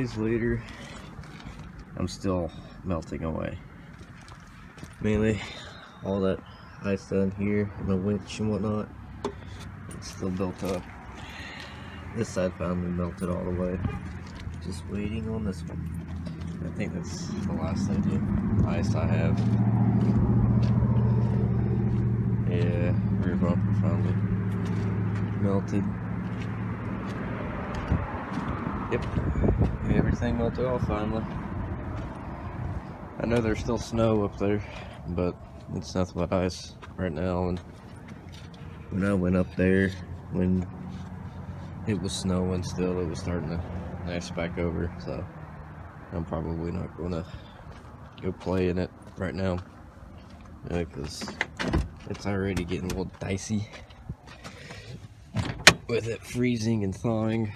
days later, I'm still melting away. Mainly all that ice down here and the winch and whatnot, it's still built up. This side finally melted all the way. Just waiting on this one. I think that's the last ice I have. Yeah, rear bumper finally melted. Yep, everything melted off finally. I know there's still snow up there, but it's nothing but ice right now. And when I went up there, when it was snowing still, it was starting to ice back over. So I'm probably not gonna go play in it right now, because it's already getting a little dicey with it freezing and thawing.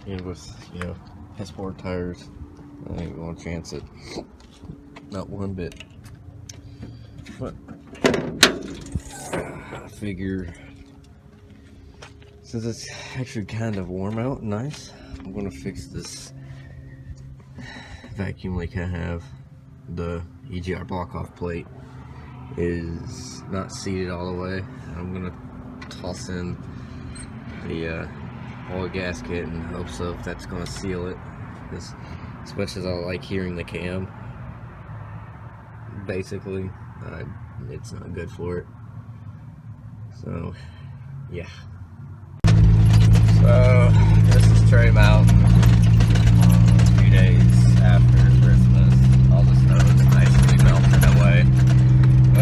And with, you know, S4 tires, I ain't gonna chance it. Not one bit. But I figure, since it's actually kind of warm out and nice, I'm gonna fix this vacuum leak I have. The EGR block-off plate is not seated all the way. I'm gonna toss in the oil gasket in hopes of that's gonna seal it. Because as much as I like hearing the cam, basically, it's not good for it. So, yeah. So, this is Trey Mountain. A few days after Christmas, all the snow is nicely melted away.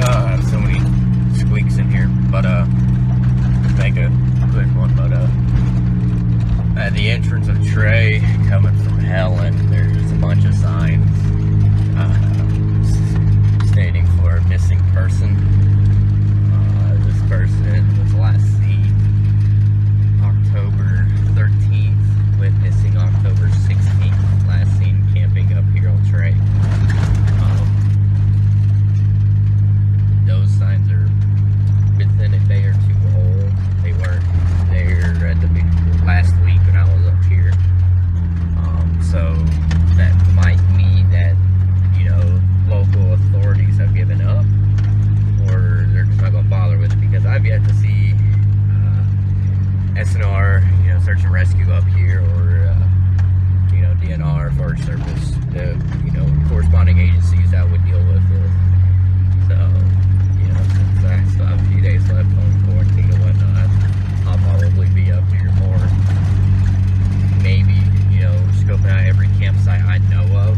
I have so many squeaks in here, but make a quick one. But at the entrance of Trey, coming from Helen, there's a bunch of signs stating for a missing person. This person was last seen October 13th, witnessing October 16th, last seen camping up here on Trey. Those signs are within a day or two old. They weren't there at the last week when I was up here. So that might mean that, you know, local authorities have given up, or they're just not going to bother with it, because I've yet to see SNR, you know, search and rescue up here, or you know, DNR, Forest Service, the, you know, corresponding agencies that would deal with it. So, you know, since I still have a few days left on quarantine and whatnot, I'll probably be up here more. Maybe, you know, scoping out every campsite I know of.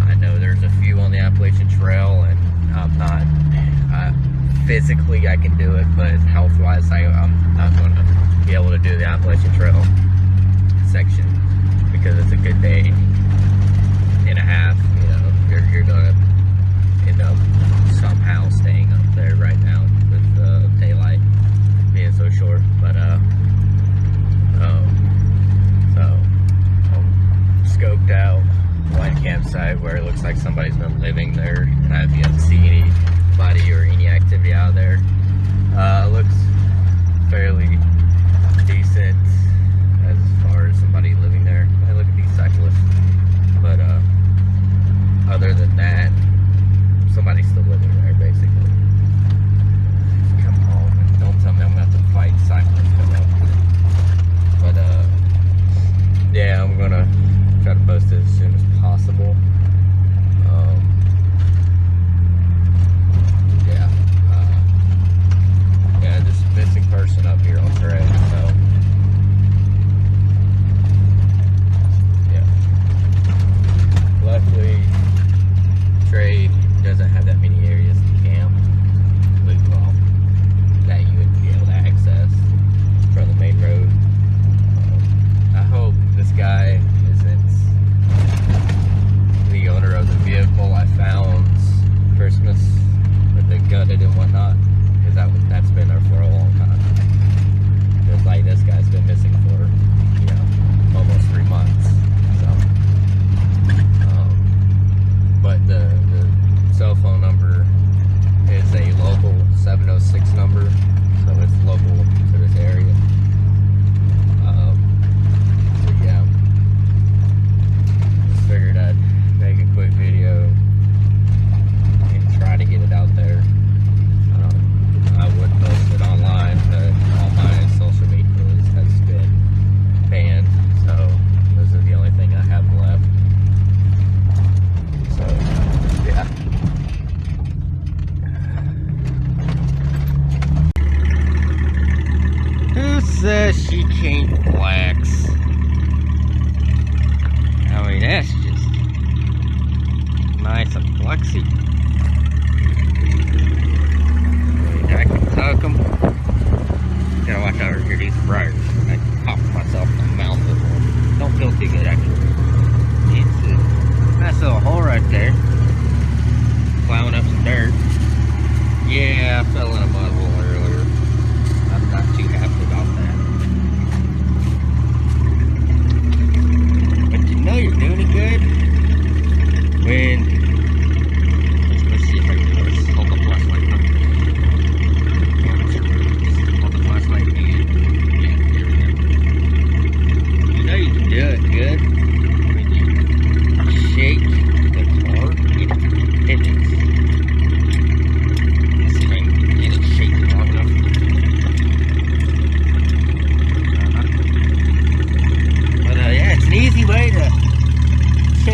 I know there's a few on the Appalachian Trail, and I'm not, physically I can do it, but health-wise I'm not going to be able to do the Appalachian Trail section, because it's a good day and a half. You know, you're going to end up somehow staying up there right now with daylight being so short. But so I'm scoped out one campsite where it looks like somebody's been living there, and I've yet to see anybody or any activity out there. Looks fairly decent as far as somebody living there. I look at these cyclists, but other than that, somebody's still living there basically. Come on, don't tell me I'm gonna have to fight cyclists come up. But yeah, I'm gonna try to post it as soon as possible. Yeah, just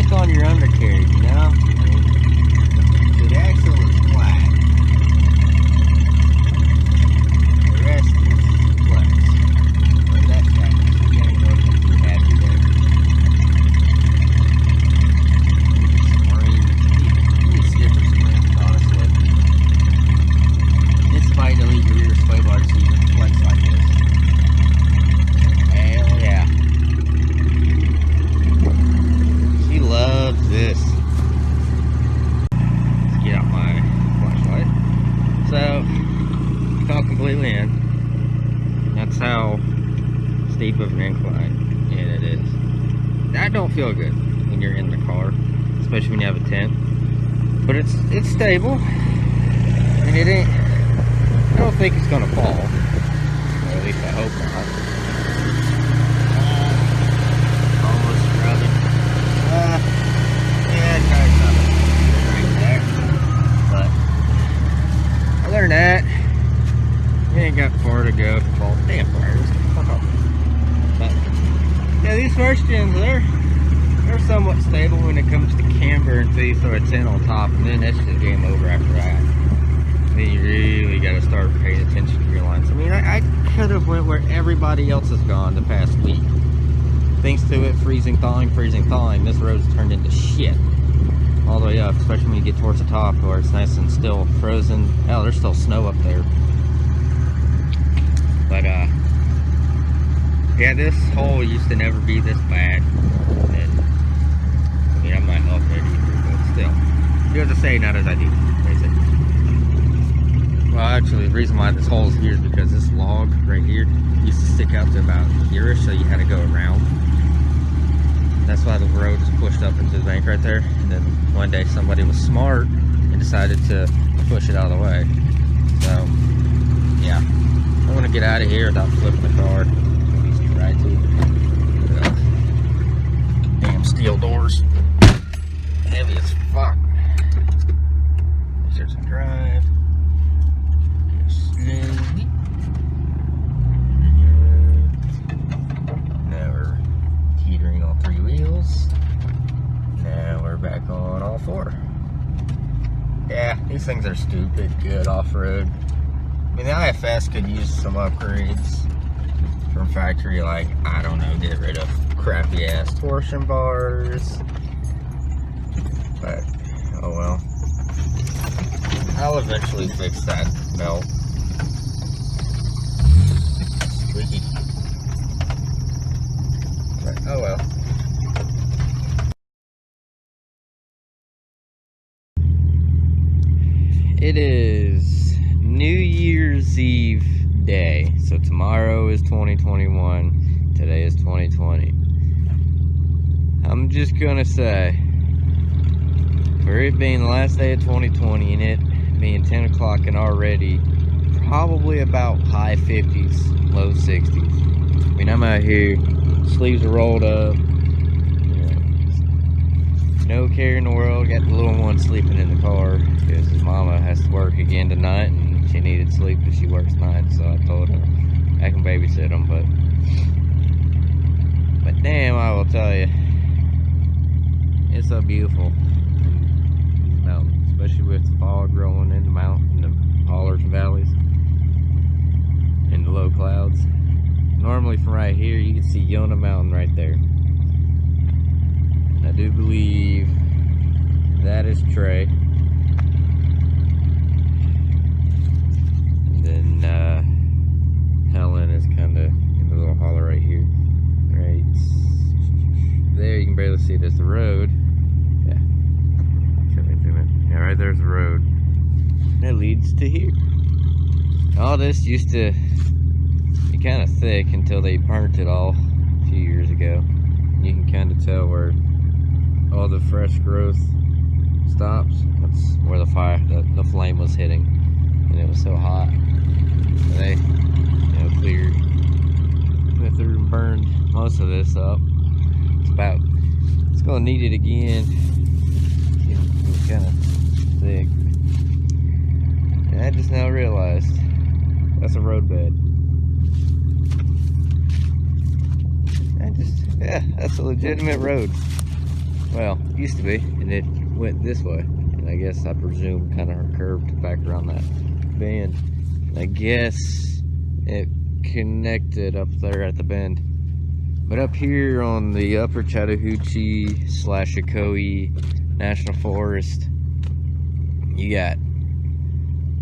check on your undercarriage, you know? I mean, the axle is flat. The rest is flex. But that happens. You ain't looking too happy there. You need stiffer springs, honestly. It's fine to leave your rear sway bar so you can flex like this. Hell yeah. She loves this. Let's get out my flashlight. So, fell completely in. That's how steep of an incline it is. That don't feel good when you're in the car, especially when you have a tent. But it's stable, and it ain't. I don't think it's gonna fall. Or at least I hope not. Almost rubbing. Yeah, try something right there. But other than that, you ain't got far to go to fall. Damn fires. Fuck off. But yeah, these first gens, they're somewhat stable when it comes to camber until you throw a tent on top, and then that's just game over after that. Then you really got to start paying attention to your lines. I mean, I could have went where everybody else has gone the past week. Thanks to it freezing, thawing, this road's turned into shit. All the way up, especially when you get towards the top where it's nice and still frozen. Hell, there's still snow up there. But, yeah, this hole used to never be this bad. And, I mean, I'm not helping it either, but still. You have to say, not as I do, basically. Well, actually, the reason why this hole is here is because this log right here used to stick out to about here-ish, so you had to go around. That's why the road is pushed up into the bank right there. And then one day somebody was smart and decided to push it out of the way. So, yeah. I want to get out of here without flipping the car. At least try to. Damn steel doors. Heavy as fuck. There's some drive. Slowly. Now we're teetering on 3 wheels. Now we're back on all 4. Yeah, these things are stupid good off-road. I mean, the IFS could use some upgrades from factory, like, I don't know, get rid of crappy ass torsion bars. But, oh well. I'll eventually fix that belt. Squeaky. But, oh well. It is New Year's Eve day. So tomorrow is 2021. Today is 2020. I'm just gonna say, for it being the last day of 2020 and it being 10 o'clock and already probably about high 50s, low 60s. I mean, I'm out here, sleeves are rolled up, no care in the world. Got the little one sleeping in the car because his mama has to work again tonight and she needed sleep because she works nights. So I told her I can babysit him, but damn, I will tell you, it's so beautiful in these mountains, especially with the fog rolling in the mountain, the hollers and valleys, and the low clouds. Normally from right here, you can see Yonah Mountain right there. I do believe that is Trey. And then Helen is kind of in the little holler right here. Right there, you can barely see it as the road. Yeah. Yeah, right there's the road. That leads to here. All this used to be kind of thick until they burnt it all a few years ago. You can kind of tell where all the fresh growth stops. That's where the fire, the flame was hitting, and it was so hot. They, cleared, went through and burned most of this up. It's gonna need it again. It's kind of thick. And I just now realized that's a roadbed. Yeah, that's a legitimate road. Well, used to be, and it went this way. And I guess I presume kind of curved back around that bend. I guess it connected up there at the bend. But up here on the upper Chattahoochee / Ocoee National Forest, you got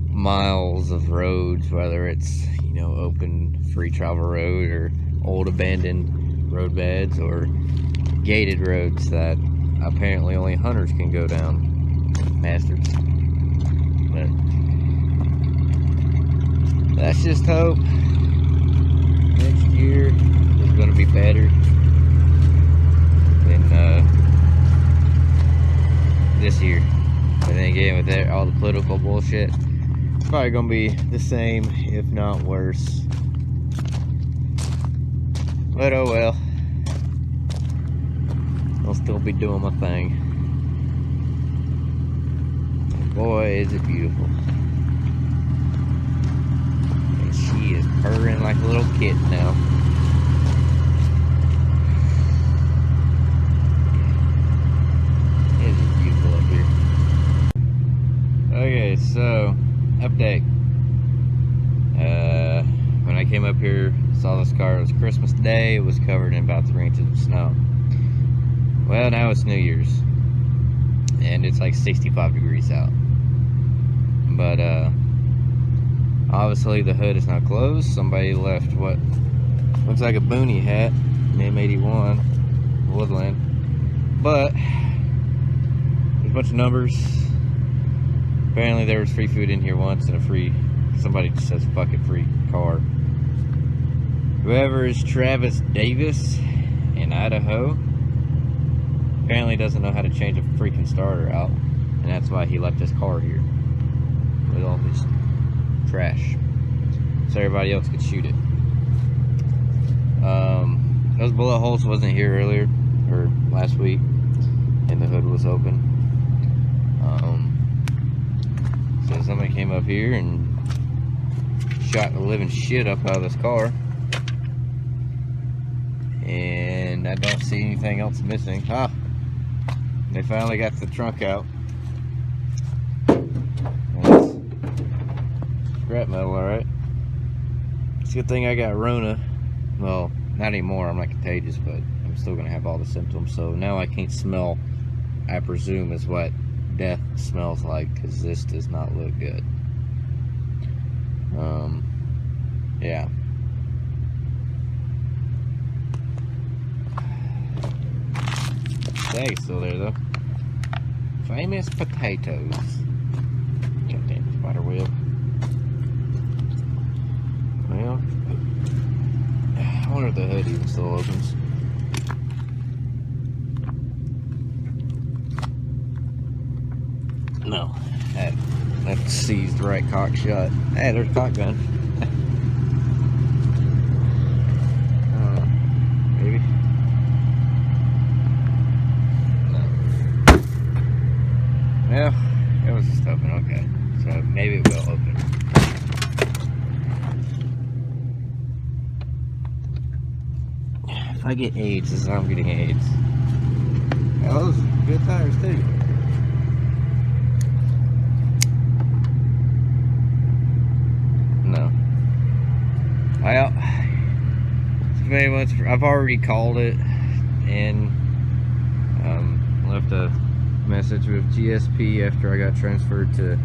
miles of roads, whether it's, you know, open free travel road or old abandoned road beds or gated roads that apparently only hunters can go down. Bastards. But that's just hope. Next year is going to be better than this year. But then again, with that, all the political bullshit, it's probably going to be the same, if not worse. But oh well. I'll still be doing my thing. Boy, is it beautiful. And she is purring like a little kitten now. It is beautiful up here. Okay, so, update. When I came up here, saw this car. It was Christmas Day. It was covered in about 3 inches of snow. Well, now it's New Year's, and it's like 65 degrees out. But obviously the hood is now closed. Somebody left what looks like a boonie hat, M81 Woodland. But there's a bunch of numbers. Apparently there was free food in here once, and a free, somebody just says fuck it, free car. Whoever is Travis Davis in Idaho apparently doesn't know how to change a freaking starter out, and that's why he left his car here with all his trash, so everybody else could shoot it. Those bullet holes wasn't here earlier, or last week, and the hood was open. So somebody came up here and shot the living shit up out of this car, and I don't see anything else missing. They finally got the trunk out. That's scrap metal, alright. It's a good thing I got Rona. Well, not anymore, I'm not contagious, but I'm still gonna have all the symptoms. So now I can't smell, I presume, is what death smells like, because this does not look good. Yeah. Tag's still there though. Famous potatoes. Goddamn spider web. Well, I wonder if the hood even still opens. No, that seized the right cock shot. Hey, there's a cock gun. Maybe. Well, it was just open, okay. So maybe it will open. If I get AIDS, this is how I'm getting AIDS. Yeah, those are good tires too. No. Well, I've already called it and left a message with GSP after I got transferred to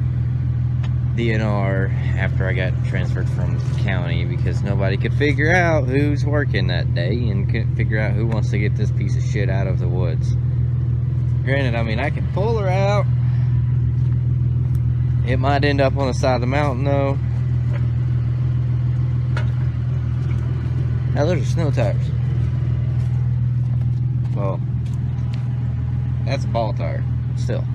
DNR after I got transferred from the county, because nobody could figure out who's working that day and couldn't figure out who wants to get this piece of shit out of the woods. Granted, I mean, I can pull her out. It might end up on the side of the mountain though. Now those are snow tires. Well, that's a ball tire, still.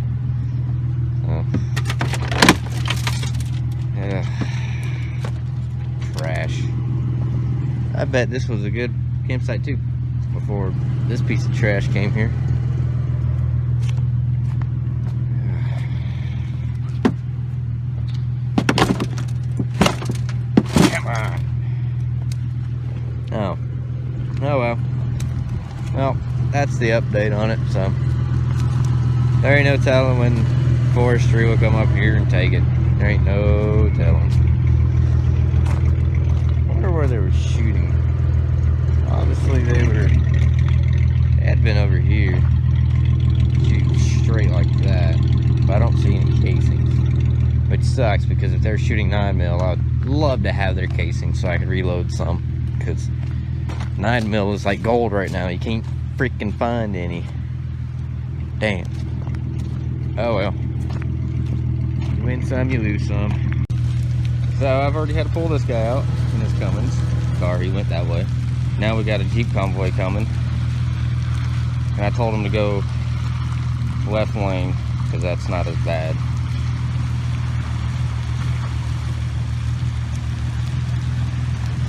Trash. I bet this was a good campsite too, before this piece of trash came here. Come on. Oh well. Well, that's the update on it, so There ain't no telling when forestry will come up here and take it. There ain't no telling. I wonder where they were shooting. Obviously they had been over here shooting straight like that, but I don't see any casings, which sucks because if they're shooting 9mm, I'd love to have their casings so I could reload some, because 9mm is like gold right now. You can't freaking find any. Damn. Oh well, you win some, you lose some. So I've already had to pull this guy out in his Cummins car. He went that way. Now we got a Jeep convoy coming, and I told him to go left lane because that's not as bad.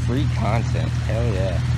Free content, hell yeah.